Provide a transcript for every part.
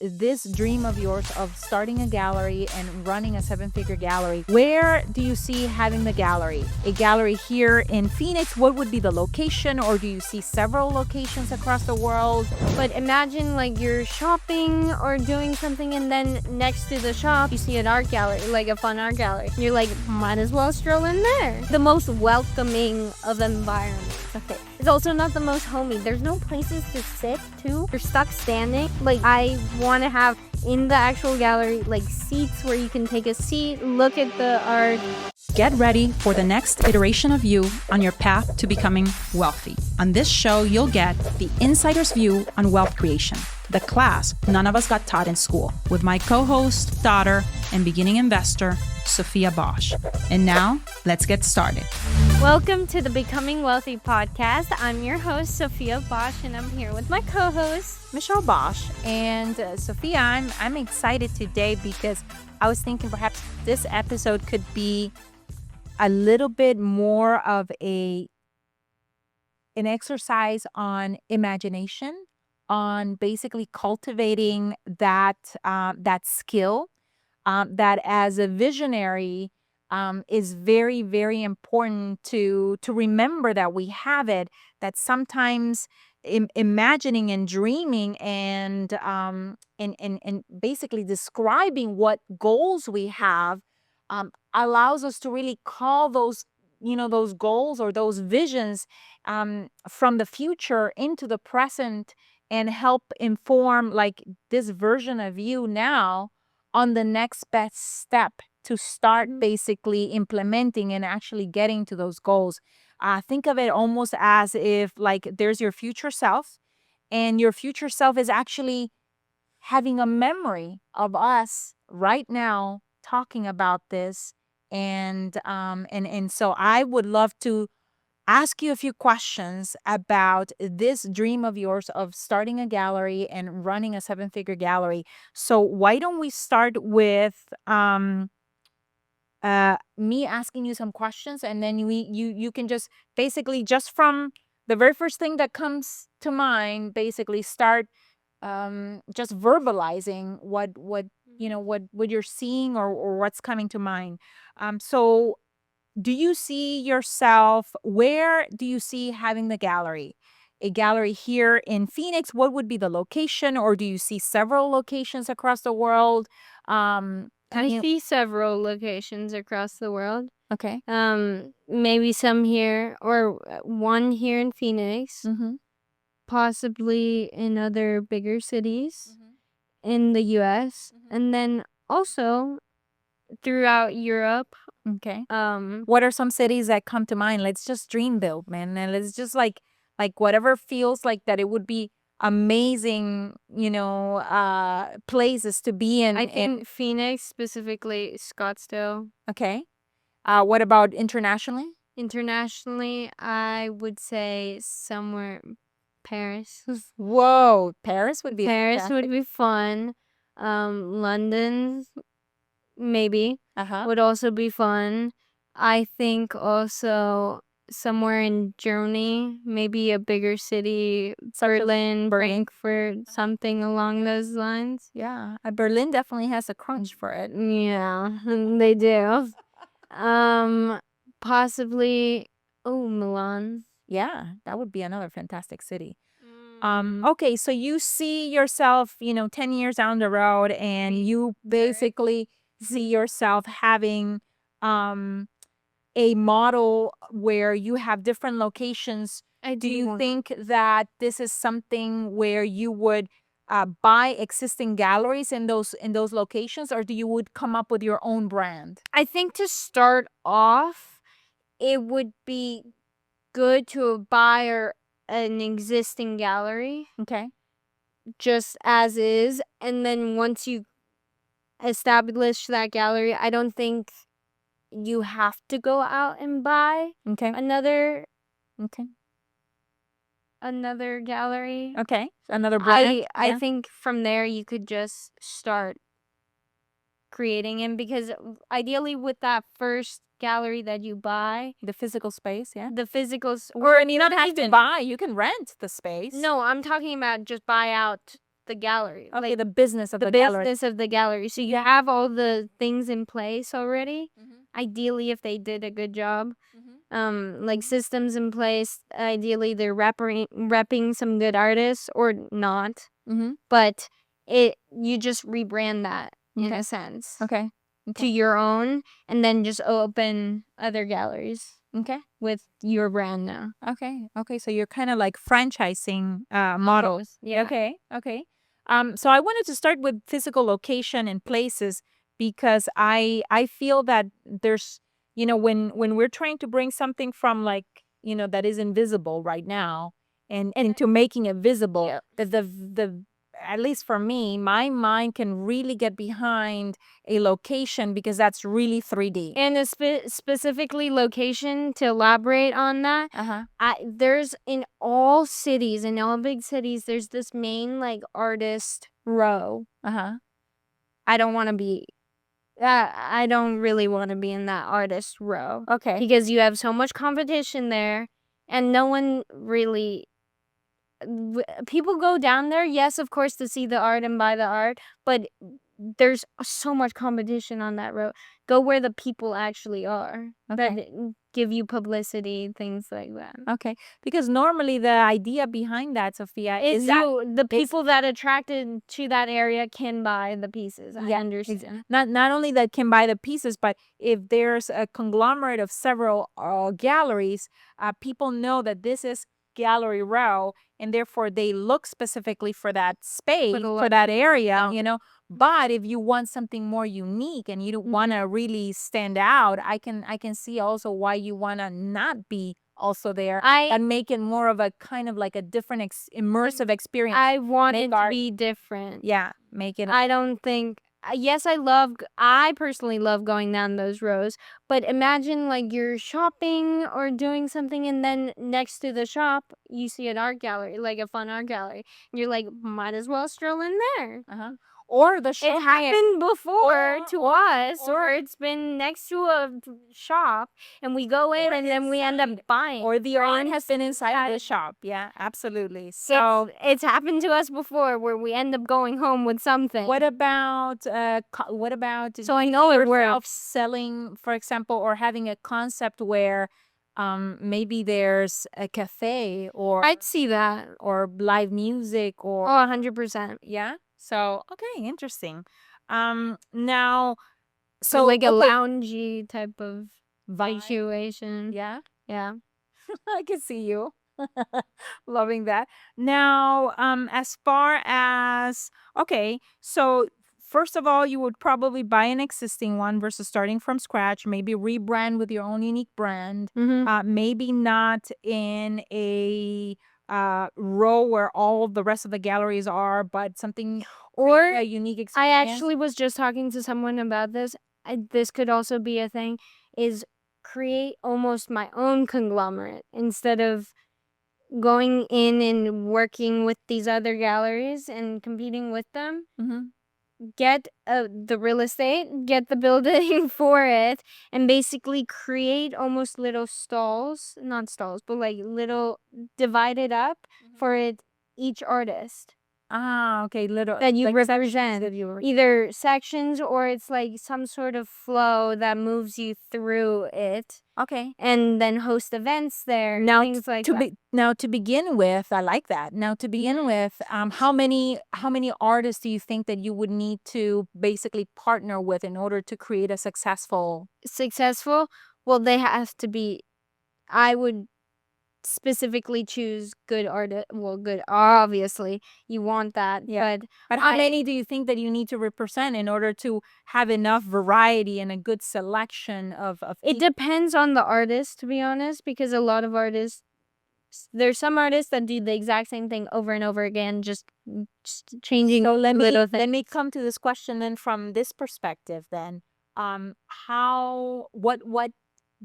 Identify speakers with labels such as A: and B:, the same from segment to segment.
A: this dream of yours of starting a gallery and running a seven-figure gallery. Where do you see having the gallery? A gallery here in Phoenix? What would be the location? Or do you see several locations across the world?
B: But imagine like you're shopping or doing something, and then next to the shop you see an art gallery, like a fun art gallery. You're like, might as well stroll in there. The most welcoming of environments. Okay. It's also not the most homey. There's no places to sit too. You're stuck standing. Like, I want to have in the actual gallery like seats where you can take a seat, look at the art.
A: Get ready for the next iteration of you on your path to becoming wealthy. On this show, you'll get the insider's view on wealth creation, the class none of us got taught in school, with my co-host, daughter, and beginning investor, Sophia Bosch. And now, let's get started.
B: Welcome to the Becoming Wealthy podcast. I'm your host, Sophia Bosch, and I'm here with my co-host,
A: Michelle Bosch. And Sophia, I'm excited today because I was thinking perhaps this episode could be a little bit more of an exercise on imagination, on basically cultivating that skill that as a visionary is very, very important to remember that we have it. That sometimes imagining and dreaming and basically describing what goals we have allows us to really call those those goals or those visions from the future into the present and help inform like this version of you now on the next best step to start basically implementing and actually getting to those goals. Think of it almost as if like there's your future self, and your future self is actually having a memory of us right now talking about this. And so I would love to ask you a few questions about this dream of yours of starting a gallery and running a seven-figure gallery. So why don't we start with me asking you some questions, and then you can just basically just from the very first thing that comes to mind, basically start just verbalizing what you're seeing or what's coming to mind. So do you see yourself, where do you see having the gallery? A gallery here in Phoenix? What would be the location? Or do you see several locations across the world?
B: I see several locations across the world.
A: Okay.
B: Maybe some here, or one here in Phoenix, possibly in other bigger cities in the US, and then also throughout Europe.
A: Okay. What are some cities that come to mind? Let's just dream build, man. And let's just like whatever feels like that it would be amazing, places to be in.
B: I think Phoenix, specifically Scottsdale.
A: Okay. What about internationally?
B: Internationally, I would say somewhere Paris.
A: Whoa, Paris would be
B: Paris
A: fantastic.
B: would be fun. London, maybe,
A: Uh-huh.
B: would also be fun. I think also somewhere in Germany, maybe a bigger city, Berlin, Frankfurt, something along those lines.
A: Yeah, Berlin definitely has a crunch for it.
B: Yeah, they do. Possibly, Milan.
A: Yeah, that would be another fantastic city. Okay, so you see yourself, 10 years down the road, and you basically see yourself having a model where you have different locations. Do you think that this is something where you would buy existing galleries in those locations, or do you would come up with your own brand?
B: I think to start off, it would be good to buy an existing gallery.
A: Okay.
B: Just as is, and then once you establish that gallery, I don't think you have to go out and buy another gallery.
A: Okay. Another brand.
B: I think from there you could just start creating it, because ideally with that first gallery that you buy,
A: the physical space,
B: or
A: you don't have to buy, you can rent the space.
B: No, I'm talking about just buy out the gallery.
A: Okay,
B: Like
A: the business of
B: the
A: the gallery.
B: business of the gallery. So you
A: Yeah.
B: have all the things in place already.
A: Mhm.
B: Ideally, if they did a good job,
A: Mhm.
B: like systems in place. Ideally, they're repping some good artists or not,
A: Mhm.
B: but you just rebrand that in
A: Okay.
B: a sense
A: Okay.
B: to your own, and then just open other galleries
A: Okay.
B: with your brand now.
A: Okay. Okay. So you're kind of like franchising model.
B: Yeah.
A: Okay. Okay. So I wanted to start with physical location and places because I feel that there's when we're trying to bring something from like that is invisible right now and into making it visible,
B: Yeah.
A: that the at least for me, my mind can really get behind a location because that's really 3D.
B: And specifically location to elaborate on that.
A: Uh-huh.
B: There's in all cities, in all big cities, there's this main like artist row.
A: Uh-huh.
B: I don't want to be. I don't really want to be in that artist row.
A: Okay.
B: Because you have so much competition there, and no one really. People go down there, yes, of course, to see the art and buy the art, but there's so much competition on that road. Go where the people actually are that give you publicity, things like that.
A: Okay. Because normally the idea behind that, Sophia, is that
B: The people that attracted to that area can buy the pieces. I understand.
A: not only that can buy the pieces, but if there's a conglomerate of several galleries, people know that this is Gallery Row, and therefore they look specifically for that space, for that area, But if you want something more unique and you don't want to really stand out, I can see also why you want to not be also there and make it more of a kind of like a different immersive experience.
B: I want it to be different.
A: Yeah, make it.
B: I don't think. Yes, I personally love going down those rows, but imagine like you're shopping or doing something, and then next to the shop, you see an art gallery, like a fun art gallery. And you're like, might as well stroll in there.
A: Uh-huh. Or the shop.
B: It happened before to us, or it's been next to a shop, and we go in and then we end up buying.
A: Or the art has been inside the shop. Yeah, absolutely. So
B: it's happened to us before where we end up going home with something.
A: what about
B: So I know it works.
A: Selling, for example, or having a concept where maybe there's a cafe or
B: I'd see that.
A: Or live music or
B: 100%.
A: Yeah. So okay, interesting. Now so
B: like a loungy type of situation.
A: Yeah.
B: Yeah.
A: I can see you. Loving that. Now, as far as okay, so first of all, you would probably buy an existing one versus starting from scratch. Maybe rebrand with your own unique brand. Maybe not in a row where all the rest of the galleries are, but something or a unique experience.
B: I actually was just talking to someone about this. This could also be a thing. Is create almost my own conglomerate instead of going in and working with these other galleries and competing with them. Get the real estate, get the building for it, and basically create almost little stalls, not stalls, but like little divided up for it each artist.
A: Ah, okay, little
B: that you
A: like
B: represent either sections or it's like some sort of flow that moves you through it.
A: Okay.
B: And then host events there.
A: Now
B: things like
A: now to begin with, I like that. Now to begin with, how many artists do you think that you would need to basically partner with in order to create a successful?
B: Well, they have to be. I would specifically choose good artist. Well, good. Obviously, you want that.
A: Yeah. But how many do you think that you need to represent in order to have enough variety and a good selection of
B: It depends on the artist, to be honest, because a lot of artists. There's some artists that do the exact same thing over and over again, just changing little things.
A: Let me come to this question then from this perspective then. What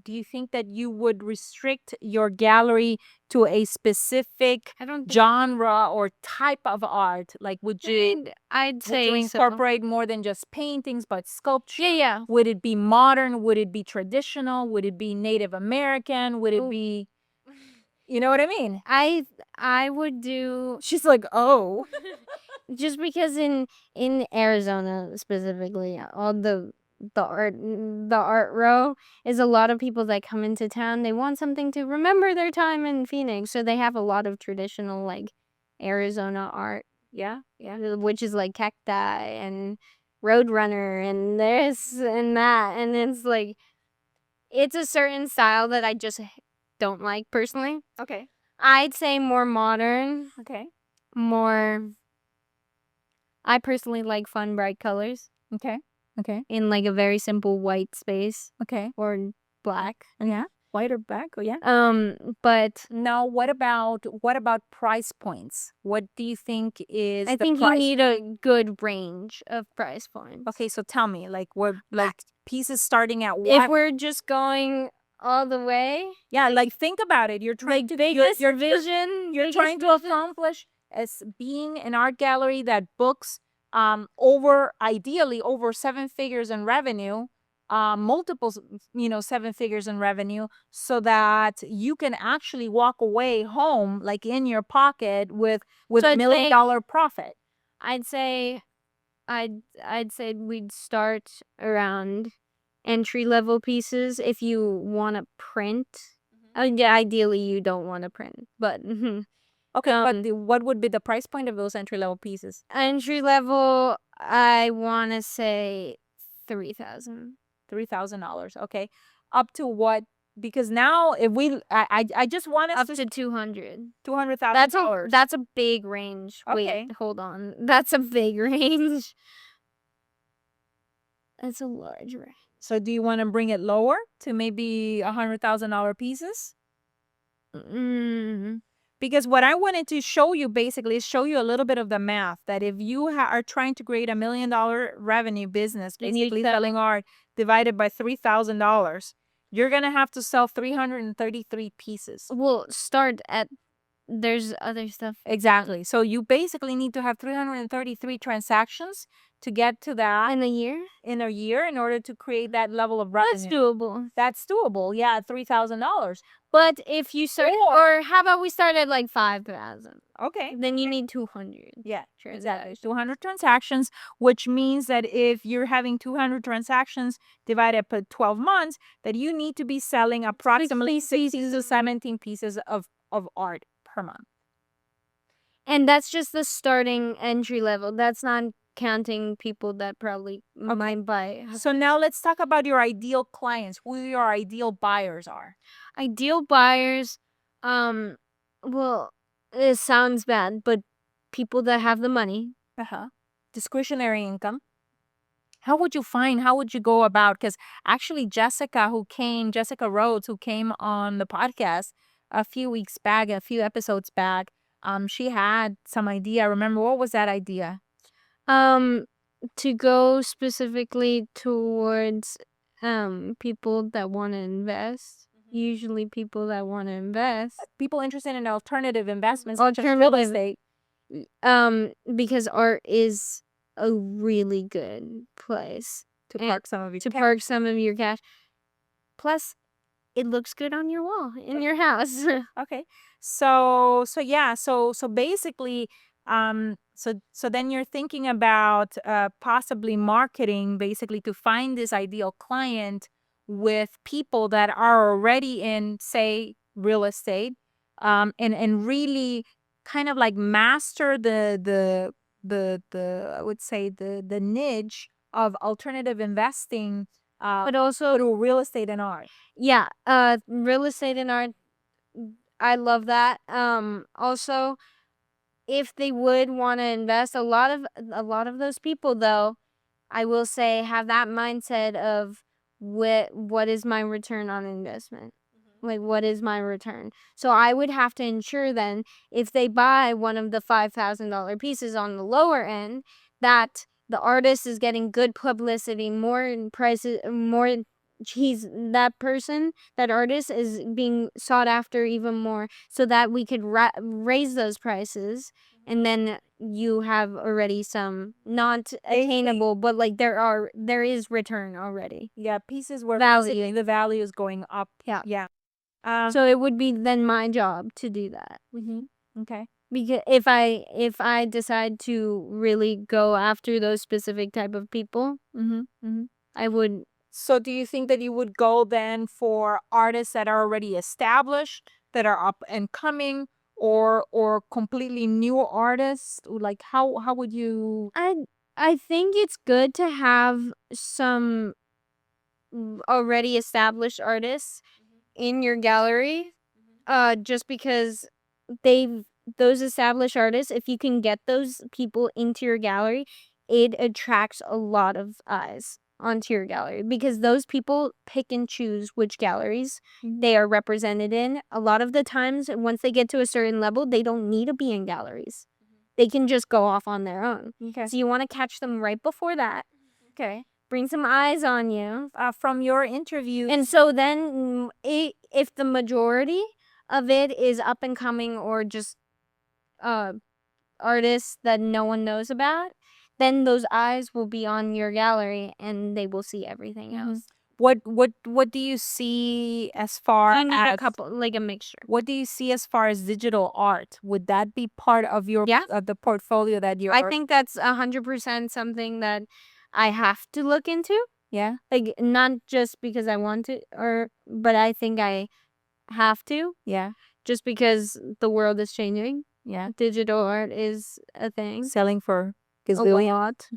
A: do you think that you would restrict your gallery to a specific genre or type of art? Like, would you?
B: I'd say
A: would you incorporate more than just paintings, but sculpture?
B: Yeah.
A: Would it be modern? Would it be traditional? Would it be Native American? Would it be? You know what I mean?
B: I would do.
A: She's like, oh.
B: Just because in Arizona specifically, all the art row is a lot of people that come into town. They want something to remember their time in Phoenix, so they have a lot of traditional like Arizona art. Yeah, which is like cacti and roadrunner and this and that, and it's like it's a certain style that I just don't like personally.
A: Okay.
B: I'd say more modern,
A: Okay.
B: more. I personally like fun, bright colors
A: Okay. Okay.
B: in like a very simple white space
A: Okay.
B: or black.
A: Yeah. White or black? Oh yeah.
B: But
A: Now, what about price points? What do you think is
B: I
A: the
B: think you
A: price?
B: need a good range of price points.
A: Okay, so tell me, like, what, like pieces starting at
B: If
A: what?
B: we're just going all the way,
A: Yeah, like think about it. You're trying
B: like
A: to
B: biggest
A: you're
B: vision,
A: you're
B: biggest
A: trying to
B: vision.
A: accomplish as being an art gallery that books over ideally over 7 figures in revenue, multiples, you know, 7 figures in revenue, so that you can actually walk away home like in your pocket with
B: So
A: a
B: I'd
A: million
B: say-
A: dollar profit.
B: I'd say I'd say we'd start around entry level pieces if you want to print. Yeah, ideally you don't want to print, but
A: Okay, but what would be the price point of those entry level pieces?
B: entry level, I want to say 3,000.
A: $3,000. Okay, up to what? Because now if I just want
B: Up to 200.
A: $200,000.
B: That's a big range.
A: Okay.
B: Wait, hold on. That's a big range. That's a large range.
A: So do you want to bring it lower to maybe $100,000 pieces? Because what I wanted to show you basically is show you a little bit of the math that if you are trying to create $1 million revenue business,
B: Then you
A: basically
B: sell-
A: selling art divided by $3,000, you're gonna have to sell 333 pieces.
B: We'll start at. There's other stuff.
A: Exactly. So you basically need to have 333 transactions to get to that
B: In a year?
A: in a year in order to create that level of
B: That's
A: revenue.
B: doable.
A: That's doable. Yeah, $3,000.
B: But if you start,
A: Or-
B: or how about we start at like 5,000?
A: Okay.
B: Then you need 200.
A: Yeah, exactly.
B: transactions.
A: 200 transactions, which means that if you're having 200 transactions divided by 12 months, that you need to be selling approximately 16 to 17 pieces of art per month.
B: And that's just the starting entry level. That's not counting people that probably might buy.
A: So now let's talk about your ideal clients, who your ideal buyers are.
B: Ideal buyers, well, it sounds bad, but people that have the money.
A: Discretionary income. How would you go about? Because actually Jessica Rhodes, who came on the podcast a few episodes back, she had some idea. Remember, what was that idea?
B: To go specifically towards people that want to invest. Usually people that want to invest.
A: People interested in alternative investments, such as real estate.
B: Because art is a really good place
A: To park some of your
B: park some of your cash. Plus, it looks good on your wall in your house.
A: Okay. So basically, so then you're thinking about possibly marketing basically to find this ideal client with people that are already in, say, real estate, and really kind of like master the I would say the niche of alternative investing,
B: But also,
A: through real estate and art.
B: yeah, real estate and art, I love that. Also, if they would want to invest, a lot of those people though, I will say, have that mindset of what is my return on investment? Like, what is my return? So I would have to ensure then, if they buy one of the $5,000 pieces on the lower end, that the artist is getting good publicity, more in prices, more. That artist is being sought after even more, so that we could raise those prices, and then you have already some not attainable, but like there is return already.
A: Yeah, pieces where
B: Value.
A: basically the value is going up.
B: Yeah.
A: Yeah.
B: So it would be then my job to do that.
A: Okay.
B: Because if I decide to really go after those specific type of people, I would.
A: So do you think that you would go then for artists that are already established, that are up and coming, or completely new artists? Like how would you?
B: I think it's good to have some already established artists in your gallery, just because they've those established artists, if you can get those people into your gallery, it attracts a lot of eyes onto your gallery, because those people pick and choose which galleries they are represented in. A lot of the times, once they get to a certain level, they don't need to be in galleries. They can just go off on their own.
A: Okay.
B: So you want to catch them right before that.
A: Okay.
B: Bring some eyes on you.
A: From your interview,
B: And so then, if the majority of it is up and coming or just artists that no one knows about, then those eyes will be on your gallery and they will see everything else.
A: what do you see as far
B: I need a
A: as
B: couple, like a mixture.
A: what do you see as far as digital art? Would that be part of your
B: Yeah.
A: the portfolio that you're?
B: I think that's 100% something that I have to look into.
A: Yeah.
B: Like, not just because I want to, but I think I have to.
A: Yeah.
B: Just because the world is changing.
A: Yeah.
B: Digital art is a thing.
A: Selling for
B: A
A: gazillion.
B: lot.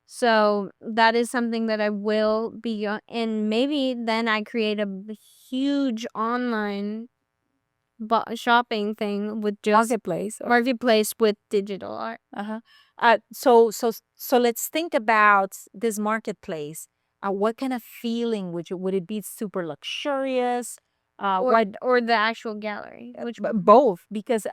B: So that is something that I will be on, and maybe then I create a huge online shopping thing with just marketplace with digital art.
A: So let's think about this marketplace. What kind of feeling would it be? Super luxurious?
B: Or the actual gallery. Which
A: Both, because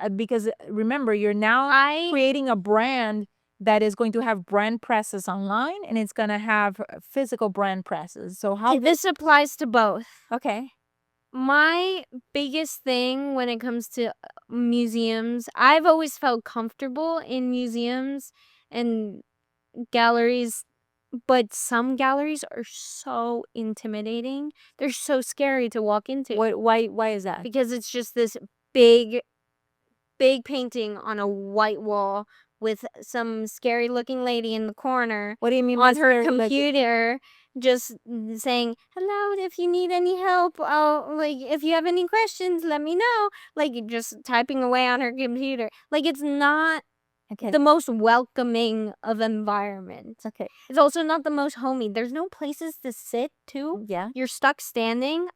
A: remember, you're now creating a brand that is going to have brand presses online, and it's going to have physical brand presses. So how
B: this applies to both.
A: Okay.
B: My biggest thing when it comes to museums, I've always felt comfortable in museums and galleries, but some galleries are so intimidating. They're so scary to walk into.
A: Why is that?
B: Because it's just this big painting on a white wall with some scary looking lady in the corner.
A: What do you mean
B: on
A: by
B: her
A: scary looking?
B: computer, just saying, "Hello, if you need any help, if you have any questions, let me know." Like, just typing away on her computer. Like, it's not the most welcoming of environments.
A: Okay.
B: It's also not the most homey. There's no places to sit too.
A: Yeah.
B: You're stuck standing.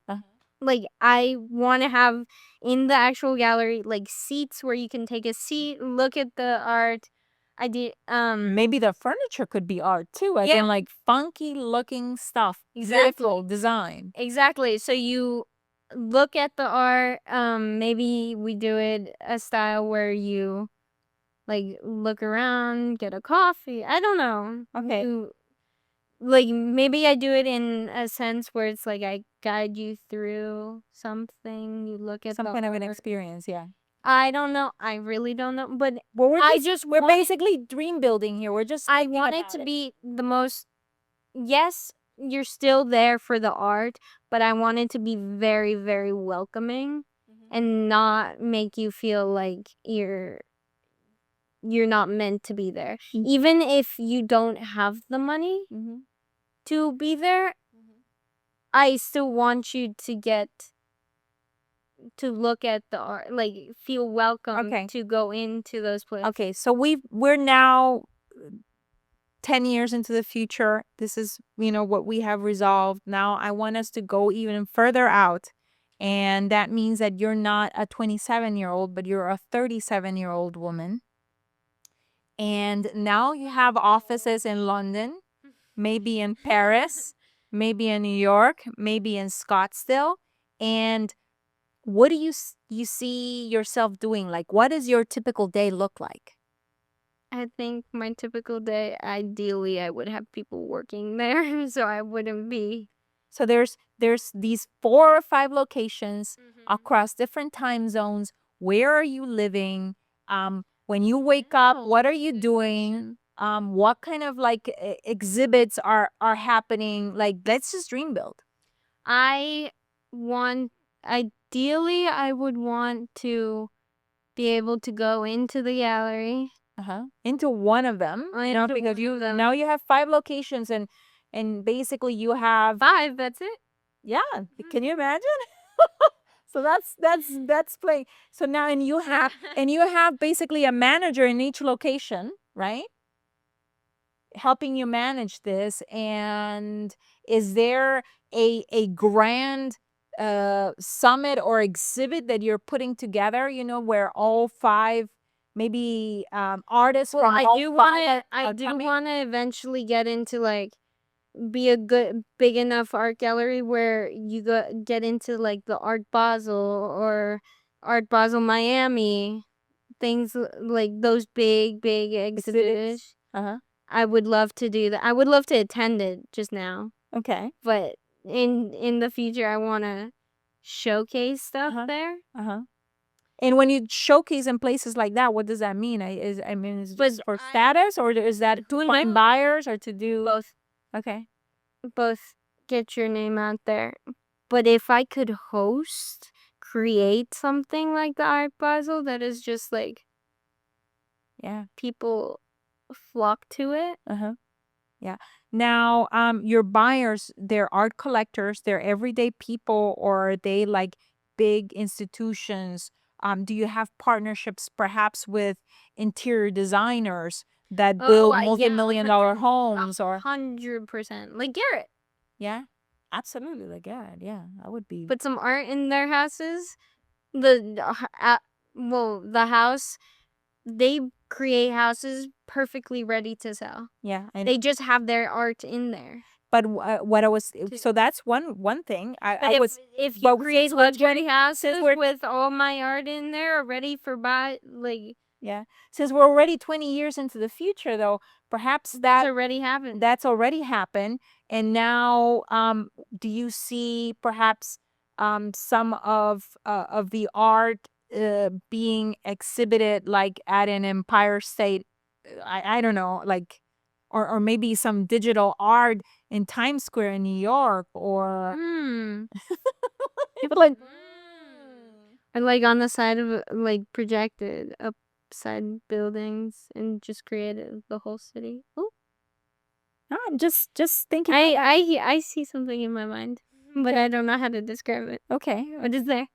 B: Like, I want to have in the actual gallery, like, seats where you can take a seat, look at the art. I did
A: Maybe the furniture could be art too. Again, like funky looking stuff. Beautiful design.
B: Exactly. So you look at the art. Maybe we do it a style where you like look around, get a coffee. I don't know.
A: Okay.
B: Like, maybe I do it in a sense where it's like I guide you through something. You look at
A: Some
B: the
A: kind of an
B: art.
A: experience, yeah.
B: I don't know. I really don't know. But
A: Well, we're
B: want-
A: basically dream building here. We're just
B: I want it to be the most. Yes, you're still there for the art, but I want it to be very, very welcoming and not make you feel like you're not meant to be there. Even if you don't have the money to be there, I still want you to get to look at the art, like feel welcome to go into those places.
A: Okay, so we're now 10 years into the future. This is, what we have resolved. Now I want us to go even further out. And that means that you're not a 27-year-old, but you're a 37-year-old woman. And now you have offices in London, maybe in Paris, maybe in New York, maybe in Scottsdale. And what do you see yourself doing? Like, what does your typical day look like?
B: I think my typical day, ideally, I would have people working there, so I wouldn't be.
A: So there's these 4 or 5 locations across different time zones. Where are you living? When you wake up, what are you doing? What kind of like exhibits are happening? Like, let's just dream build.
B: Ideally, I would want to be able to go into the gallery.
A: Into one of them.
B: Into
A: Because
B: one of them.
A: now you have 5 locations, and basically you have
B: 5, that's it.
A: Yeah. Can you imagine? So that's playing. So now and you have basically a manager in each location, right? Helping you manage this. And is there a grand summit or exhibit that you're putting together, where all 5 maybe artists
B: Well,
A: from
B: I
A: all
B: do
A: 5
B: want to eventually get into like be a good big enough art gallery where you get into like the Art Basel or Art Basel Miami, things like those big exhibits. I would love to do that. I would love to attend it just now.
A: Okay.
B: But in the future I want to showcase stuff there.
A: And when you showcase in places like that, what does that mean? Is it just for status, or is that to find buyers, or to do
B: both?
A: Okay.
B: Both. Get your name out there. But if I could create something like the Art Basel that is just like,
A: Yeah,
B: people flock to it.
A: Yeah. Now, your buyers, they're art collectors, they're everyday people, or are they like big institutions? Do you have partnerships perhaps with interior designers that build multi-million dollar homes, or
B: 100%. Like Garrett.
A: Yeah, absolutely. Like, yeah, I would be.
B: Put some art in their houses. The house, they create houses perfectly ready to sell.
A: Yeah, and
B: They just have their art in there.
A: But what I was so that's one thing.
B: If you create luxury houses with all my art in there ready for buy, like,
A: Yeah. Since we're already 20 years into the future, though, perhaps
B: that's already happened.
A: That's already happened. And now, do you see perhaps some of the art being exhibited like at an Empire State? I don't know, like, or maybe some digital art in Times Square in New York, or
B: Like, and like on the side of like projected upside buildings and just created the whole city. Ooh.
A: No, I'm just thinking.
B: I see something in my mind, but I don't know how to describe it.
A: Okay,
B: But it's there.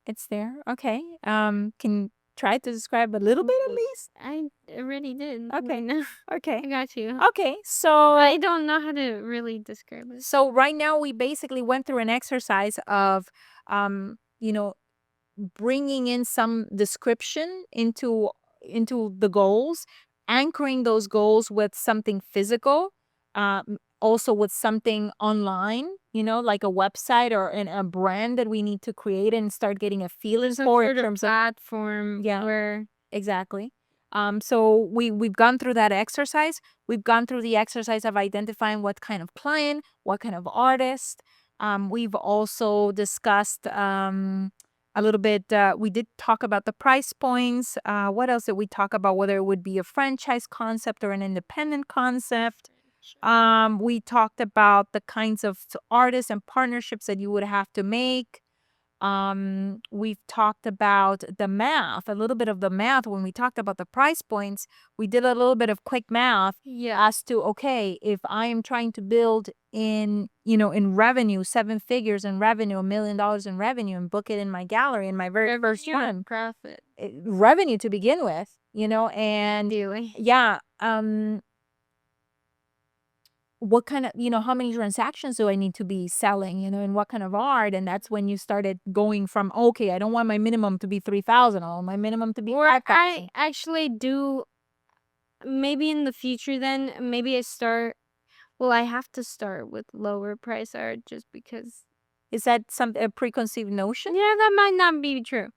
A: it's there. Okay. Can you try to describe a little bit at least?
B: I already did.
A: Okay.
B: No.
A: Okay.
B: I got you.
A: Okay. So
B: I don't know how to really describe it.
A: So right now we basically went through an exercise of, you know, bringing in some description into the goals, anchoring those goals with something physical, also with something online, like a website or a brand that we need to create and start getting a feeling for in terms of
B: platform.
A: Yeah.
B: Where
A: Exactly. So we've gone through that exercise. We've gone through the exercise of identifying what kind of client, what kind of artist. We've also discussed a little bit. We did talk about the price points. What else did we talk about? Whether it would be a franchise concept or an independent concept. We talked about the kinds of artists and partnerships that you would have to make. We've talked about the math, a little bit of the math. When we talked about the price points, we did a little bit of quick math as to, okay, if I am trying to build in revenue, 7 figures in revenue, $1 million in revenue, and book it in my gallery in my very first one,
B: profit
A: revenue to begin with, and yeah, what kind of, how many transactions do I need to be selling, and what kind of art? And that's when you started going from, okay, I don't want my minimum to be 3,000, I want my minimum to be 5,000.
B: I actually do, maybe in the future then, maybe I have to start with lower price art just because.
A: Is that a preconceived notion?
B: Yeah, that might not be true.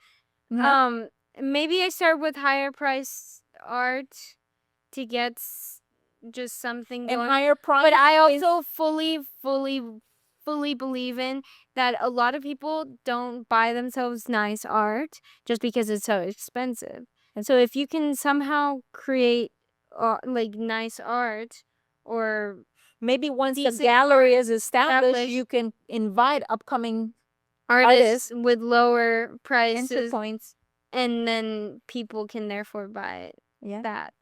B: Maybe I start with higher price art to get just something going.
A: And higher price.
B: But I also fully believe in that a lot of people don't buy themselves nice art just because it's so expensive. And so if you can somehow create like nice art, or
A: maybe once the gallery is established, you can invite upcoming artists
B: with lower prices.
A: entry points.
B: and then people can therefore buy
A: Yeah.
B: that.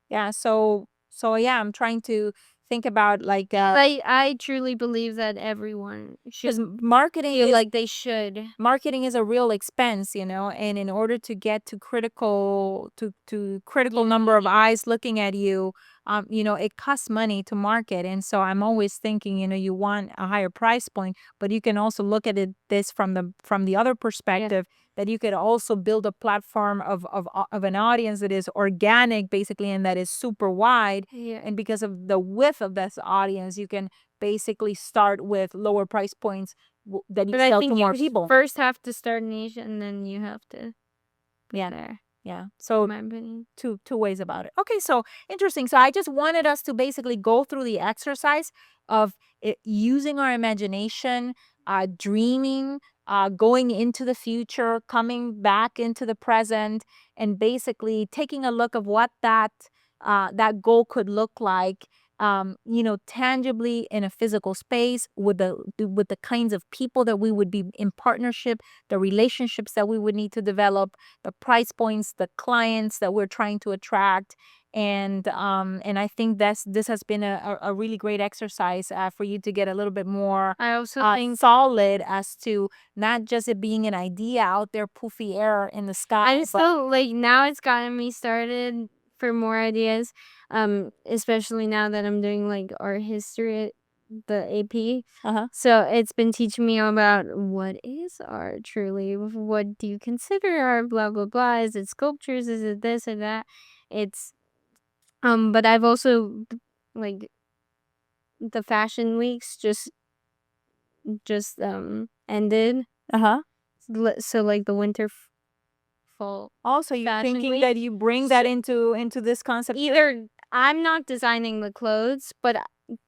A: Yeah. So yeah, I'm trying to think about like
B: I truly believe that everyone should
A: because marketing
B: feel
A: is
B: like they should.
A: marketing is a real expense, and in order to get to critical number of eyes looking at you, it costs money to market. And so I'm always thinking, you want a higher price point, but you can also look at this from the other perspective, that you could also build a platform of an audience that is organic basically, and that is super wide.
B: Yeah.
A: And because of the width of this audience, you can basically start with lower price points that you
B: But I
A: sell
B: think
A: to
B: you
A: more people.
B: first have to start niche, and then you have to
A: Yeah.
B: there.
A: Yeah.
B: In
A: So
B: my opinion.
A: two ways about it. Okay, so interesting. So I just wanted us to basically go through the exercise of using our imagination, dreaming, going into the future, coming back into the present, and basically taking a look of what that goal could look like. Tangibly in a physical space with the kinds of people that we would be in partnership, the relationships that we would need to develop, the price points, the clients that we're trying to attract. And I think this has been a really great exercise for you to get a little bit more
B: I also think
A: solid as to not just it being an idea out there, poofy air in the sky.
B: I just feel like now it's gotten me started for more ideas. Especially now that I'm doing like art history at the AP. So it's been teaching me about what is art truly. What do you consider art? Blah blah blah. Is it sculptures? Is it this or that? It's but I've also like the fashion weeks just ended. So like the winter fall.
A: Also, you're
B: Fashion
A: thinking
B: week.
A: that you bring that into this concept.
B: Either I'm not designing the clothes, but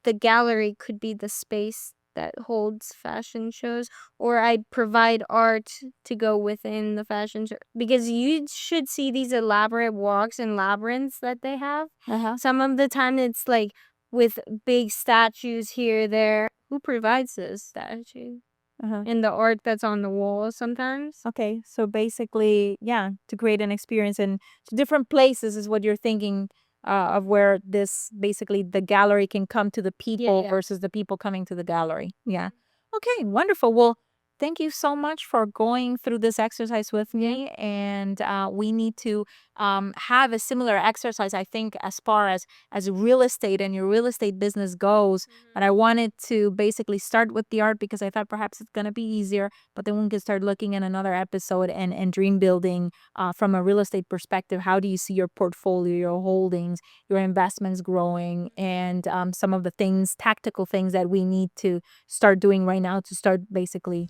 B: the gallery could be the space that holds fashion shows, or I provide art to go within the fashion show, because you should see these elaborate walks and labyrinths that they have. Some of the time it's like with big statues here there. Who provides those statues? And the art that's on the wall sometimes.
A: Okay, so basically, yeah, to create an experience in different places is what you're thinking of, where this basically the gallery can come to the people versus the people coming to the gallery. Yeah. Okay, wonderful. Well, thank you so much for going through this exercise with me. And we need to have a similar exercise, I think, as far as real estate and your real estate business goes. But I wanted to basically start with the art because I thought perhaps it's going to be easier. But then we can start looking at another episode and dream building from a real estate perspective. How do you see your portfolio, your holdings, your investments growing, and some of the things, tactical things that we need to start doing right now to start basically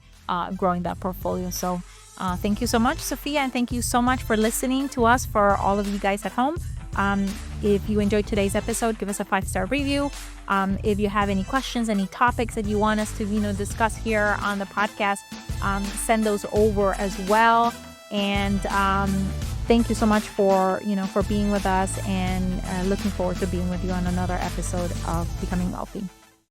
A: growing that portfolio. So thank you so much, Sophia, and thank you so much for listening to us, for all of you guys at home. If you enjoyed today's episode, give us a 5-star review. If you have any questions, any topics that you want us to discuss here on the podcast, send those over as well. And thank you so much for being with us, and looking forward to being with you on another episode of Becoming Wealthy.